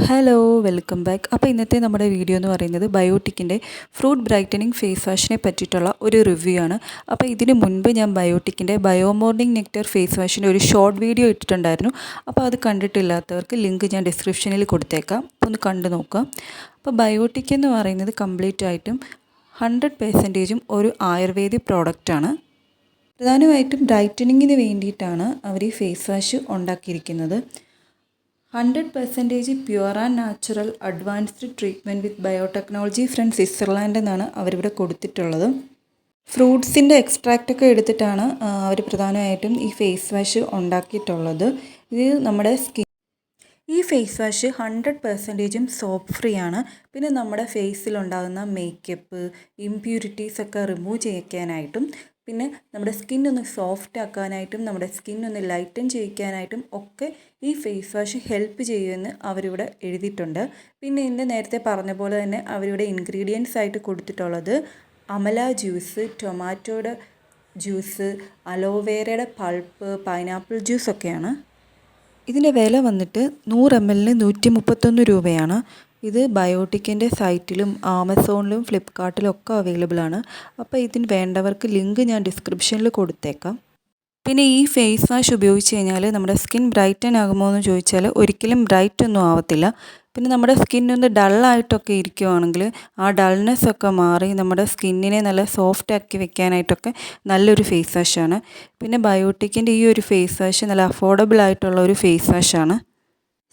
Hello welcome back. അപ്പോൾ ഇന്നത്തെ നമ്മുടെ വീഡിയോ എന്ന് പറയുന്നത് ബയോട്ടിക്കിൻ്റെ ഫ്രൂട്ട് ബ്രൈറ്റനിങ് ഫേസ് വാഷിനെ പറ്റിയിട്ടുള്ള ഒരു റിവ്യൂ ആണ്. അപ്പോൾ ഇതിന് മുൻപ് ഞാൻ ബയോട്ടിക്കിൻ്റെ ബയോമോർണിംഗ് നെക്ടർ ഫേസ് വാഷിൻ്റെ ഒരു ഷോർട്ട് വീഡിയോ ഇട്ടിട്ടുണ്ടായിരുന്നു. അപ്പോൾ അത് കണ്ടിട്ടില്ലാത്തവർക്ക് ലിങ്ക് ഞാൻ ഡിസ്ക്രിപ്ഷനിൽ കൊടുത്തേക്കാം. അപ്പോൾ ഒന്ന് കണ്ടു നോക്കാം. അപ്പോൾ ബയോട്ടിക് എന്ന് പറയുന്നത് കംപ്ലീറ്റ് ആയിട്ടും 100% ഒരു ആയുർവേദിക് പ്രോഡക്റ്റാണ്. പ്രധാനമായിട്ടും ബ്രൈറ്റനിങ്ങിന് വേണ്ടിയിട്ടാണ് അവർ ഈ ഫേസ് വാഷ് ഉണ്ടാക്കിയിരിക്കുന്നത്. 100% pure and natural advanced treatment with biotechnology from Switzerland എന്നാണ് അവരിവിടെ കൊടുത്തിട്ടുള്ളത്. ഫ്രൂട്ട്സിൻ്റെ എക്സ്ട്രാക്റ്റൊക്കെ എടുത്തിട്ടാണ് അവർ പ്രധാനമായിട്ടും ഈ ഫേസ് വാഷ് ഉണ്ടാക്കിയിട്ടുള്ളത്. ഇത് നമ്മുടെ ഈ ഫേസ് വാഷ് 100% സോപ്പ് ഫ്രീ ആണ്. പിന്നെ നമ്മുടെ ഫേസിലുണ്ടാകുന്ന മേക്കപ്പ് ഇമ്പ്യൂരിറ്റീസൊക്കെ റിമൂവ് ചെയ്യിക്കാനായിട്ടും പിന്നെ നമ്മുടെ സ്കിന്നൊന്ന് സോഫ്റ്റ് ആക്കാനായിട്ടും നമ്മുടെ സ്കിന്നൊന്ന് ലൈറ്റൻ ചെയ്യിക്കാനായിട്ടും ഒക്കെ ഈ ഫേസ് വാഷ് ഹെൽപ്പ് ചെയ്യുമെന്ന് അവരിവിടെ എഴുതിയിട്ടുണ്ട്. പിന്നെ ഇതിൻ്റെ നേരത്തെ പറഞ്ഞ പോലെ തന്നെ അവരിവിടെ ഇൻഗ്രീഡിയൻസ് ആയിട്ട് കൊടുത്തിട്ടുള്ളത് Amala juice, ടൊമാറ്റോയുടെ juice, അലോവേരയുടെ pulp, pineapple ജ്യൂസൊക്കെയാണ്. ഇതിൻ്റെ വില വന്നിട്ട് 100 ml 131 രൂപയാണ്. ഇത് ബയോട്ടിക്കിൻ്റെ സൈറ്റിലും ആമസോണിലും ഫ്ലിപ്കാർട്ടിലും ഒക്കെ അവൈലബിൾ ആണ്. അപ്പോൾ ഇതിന് വേണ്ടവർക്ക് ലിങ്ക് ഞാൻ ഡിസ്ക്രിപ്ഷനിൽ കൊടുത്തേക്കാം. പിന്നെ ഈ ഫേസ് വാഷ് ഉപയോഗിച്ച് കഴിഞ്ഞാൽ നമ്മുടെ സ്കിൻ ബ്രൈറ്റൻ ആകുമോ എന്ന് ചോദിച്ചാൽ ഒരിക്കലും ബ്രൈറ്റ് ഒന്നും ആവത്തില്ല. പിന്നെ നമ്മുടെ സ്കിന്നൊന്ന് ഡള്ളായിട്ടൊക്കെ ഇരിക്കുവാണെങ്കിൽ ആ ഡൾനെസ്സൊക്കെ മാറി നമ്മുടെ സ്കിന്നിനെ നല്ല സോഫ്റ്റ് ആക്കി വെക്കാനായിട്ടൊക്കെ നല്ലൊരു ഫേസ് വാഷാണ്. പിന്നെ ബയോട്ടിക്കിൻ്റെ ഈ ഒരു ഫേസ് വാഷ് നല്ല അഫോർഡബിൾ ആയിട്ടുള്ള ഒരു ഫേസ് വാഷാണ്.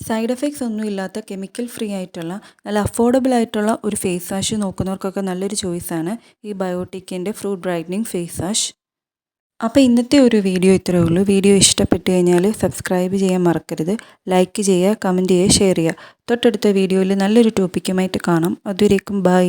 സൈഡ് എഫക്ട്സ് ഒന്നും ഇല്ലാത്ത കെമിക്കൽ ഫ്രീ ആയിട്ടുള്ള നല്ല അഫോർഡബിൾ ആയിട്ടുള്ള ഒരു ഫേസ് വാഷ് നോക്കുന്നവർക്കൊക്കെ നല്ലൊരു ചോയ്സാണ് ഈ ബയോട്ടിക്കിൻ്റെ ഫ്രൂട്ട് ബ്രൈറ്റനിങ് ഫേസ് വാഷ്. അപ്പോൾ ഇന്നത്തെ ഒരു വീഡിയോ ഇത്രയേ ഉള്ളൂ. വീഡിയോ ഇഷ്ടപ്പെട്ട് കഴിഞ്ഞാൽ സബ്സ്ക്രൈബ് ചെയ്യാൻ മറക്കരുത്. ലൈക്ക് ചെയ്യുക, കമൻറ്റ് ചെയ്യുക, ഷെയർ ചെയ്യുക. തൊട്ടടുത്ത വീഡിയോയിൽ നല്ലൊരു ടോപ്പിക്കുമായിട്ട് കാണാം. അതുവരേക്കും ബൈ.